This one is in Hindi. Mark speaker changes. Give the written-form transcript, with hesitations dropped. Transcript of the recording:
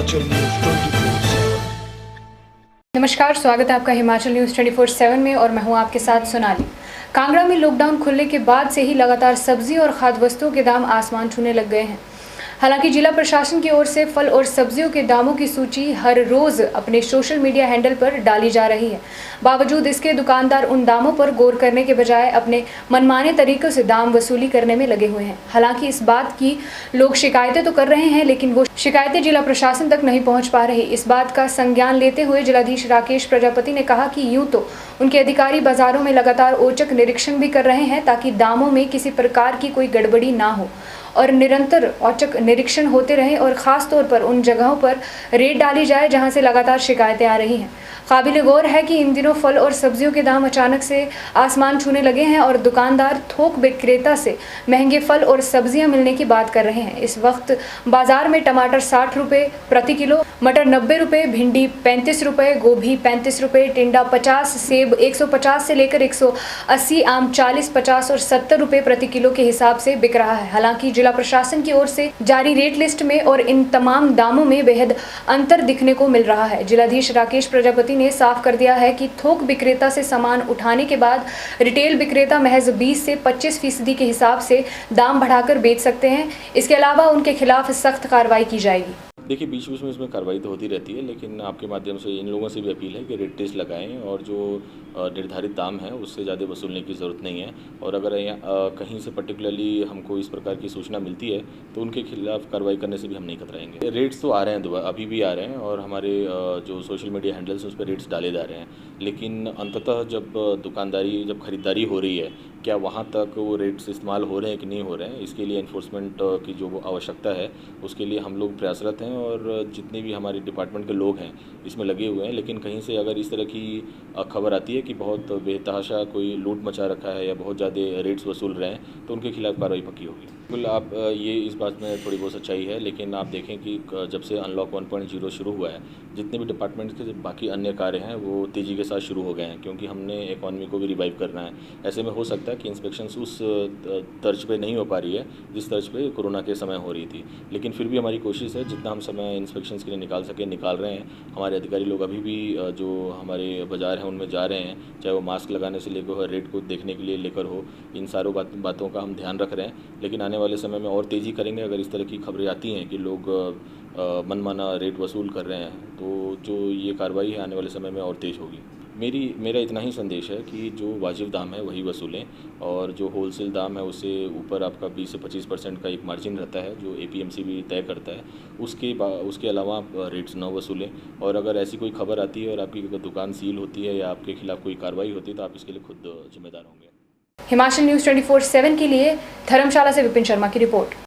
Speaker 1: हिमाचल न्यूज़ 24/7।
Speaker 2: नमस्कार, स्वागत है आपका हिमाचल न्यूज़ 24/7 में और मैं हूं आपके साथ सोनाली। कांगड़ा में लॉकडाउन खुलने के बाद से ही लगातार सब्जी और खाद्य वस्तुओं के दाम आसमान छूने लग गए हैं। हालांकि जिला प्रशासन की ओर से फल और सब्जियों के दामों की सूची हर रोज अपने सोशल मीडिया हैंडल पर डाली जा रही है। बावजूद इसके दुकानदार उन दामों पर गौर करने के बजाय अपने मनमाने तरीकों से दाम वसूली करने में लगे हुए हैं। हालांकि इस बात की लोग शिकायतें तो कर रहे हैं, लेकिन वो शिकायतें जिला प्रशासन तक नहीं पहुंच पा रही। इस बात का संज्ञान लेते हुए जिलाधीश राकेश प्रजापति ने कहा कि यूं तो उनके अधिकारी बाजारों में लगातार औचक निरीक्षण भी कर रहे हैं ताकि दामों में किसी प्रकार की कोई गड़बड़ी ना हो और निरंतर औचक निरीक्षण होते रहें और ख़ास तौर पर उन जगहों पर रेड डाली जाए जहां से लगातार शिकायतें आ रही हैं। काबिल गौर है कि इन दिनों फल और सब्जियों के दाम अचानक से आसमान छूने लगे हैं और दुकानदार थोक विक्रेता से महंगे फल और सब्जियां मिलने की बात कर रहे हैं। इस वक्त बाजार में टमाटर 60 रुपये प्रति किलो, मटर 90 रुपये, भिंडी 35 रुपये, गोभी 35 रुपये, टिंडा 50, सेब 150 से लेकर 180, आम 40, 50 और 70 रुपये प्रति किलो के हिसाब से बिक रहा है। हालांकि जिला प्रशासन की ओर से जारी रेट लिस्ट में और इन तमाम दामों में बेहद अंतर दिखने को मिल रहा है। जिलाधीश राकेश प्रजापति ने साफ कर दिया है कि थोक विक्रेता से सामान उठाने के बाद रिटेल विक्रेता महज 20 से 25% के हिसाब से दाम बढ़ाकर बेच सकते हैं। इसके अलावा उनके खिलाफ सख्त कार्रवाई की जाएगी।
Speaker 3: देखिए, बीच बीच में इसमें कार्रवाई तो होती रहती है, लेकिन आपके माध्यम से इन लोगों से भी अपील है कि रेट टेस्ट लगाएं और जो निर्धारित दाम है उससे ज़्यादा वसूलने की ज़रूरत नहीं है। और अगर कहीं से पर्टिकुलरली हमको इस प्रकार की सूचना मिलती है तो उनके खिलाफ कार्रवाई करने से भी हम नहीं कतराएंगे। रेट्स तो आ रहे हैं, अभी भी आ रहे हैं और हमारे जो सोशल मीडिया हैंडल्स हैं उस पर रेट्स डाले जा रहे हैं, लेकिन अंततः जब खरीदारी हो रही है, क्या वहाँ तक वो रेट्स इस्तेमाल हो रहे हैं कि नहीं हो रहे हैं, इसके लिए इन्फोर्समेंट की जो आवश्यकता है उसके लिए हम लोग प्रयासरत हैं और जितने भी हमारे डिपार्टमेंट के लोग हैं इसमें लगे हुए हैं। लेकिन कहीं से अगर इस तरह की खबर आती है कि बहुत बेतहाशा कोई लूट मचा रखा है या बहुत ज़्यादा रेट्स वसूल रहे हैं तो उनके खिलाफ कार्रवाई पक्की होगी। बिल्कुल, आप ये इस बात में थोड़ी बहुत सच्चाई है, लेकिन आप देखें कि जब से अनलॉक 1.0 शुरू हुआ है, जितने भी डिपार्टमेंट्स के बाकी अन्य कार्य हैं वो तेज़ी के साथ शुरू हो गए हैं, क्योंकि हमने इकॉनमी को भी रिवाइव करना है। ऐसे में हो सकता है कि इंस्पेक्शंस उस तर्ज पे नहीं हो पा रही है जिस तर्ज पे कोरोना के समय हो रही थी, लेकिन फिर भी हमारी कोशिश है जितना हम समय इंस्पेक्शंस के लिए निकाल सके निकाल रहे हैं। हमारे अधिकारी लोग अभी भी जो हमारे बाज़ार हैं उनमें जा रहे हैं, चाहे वो मास्क लगाने से लेकर हो, रेट को देखने के लिए लेकर हो, इन सारों बातों का हम ध्यान रख रहे हैं। लेकिन आने वाले समय में और तेज़ी करेंगे। अगर इस तरह की खबरें आती हैं कि लोग मनमाना रेट वसूल कर रहे हैं तो जो ये कार्रवाई है आने वाले समय में और तेज़ होगी। मेरा इतना ही संदेश है कि जो वाजिब दाम है वही वसूलें और जो होलसेल दाम है उससे ऊपर आपका 20 से 25% का एक मार्जिन रहता है जो APMC भी तय करता है, उसके अलावा आप रेट्स न वसूलें। और अगर ऐसी कोई खबर आती है और आपकी दुकान सील होती है या आपके खिलाफ कोई कार्रवाई होती है तो आप इसके लिए खुद जिम्मेदार होंगे।
Speaker 2: हिमाचल न्यूज़ 24/7 के लिए धर्मशाला से विपिन शर्मा की रिपोर्ट।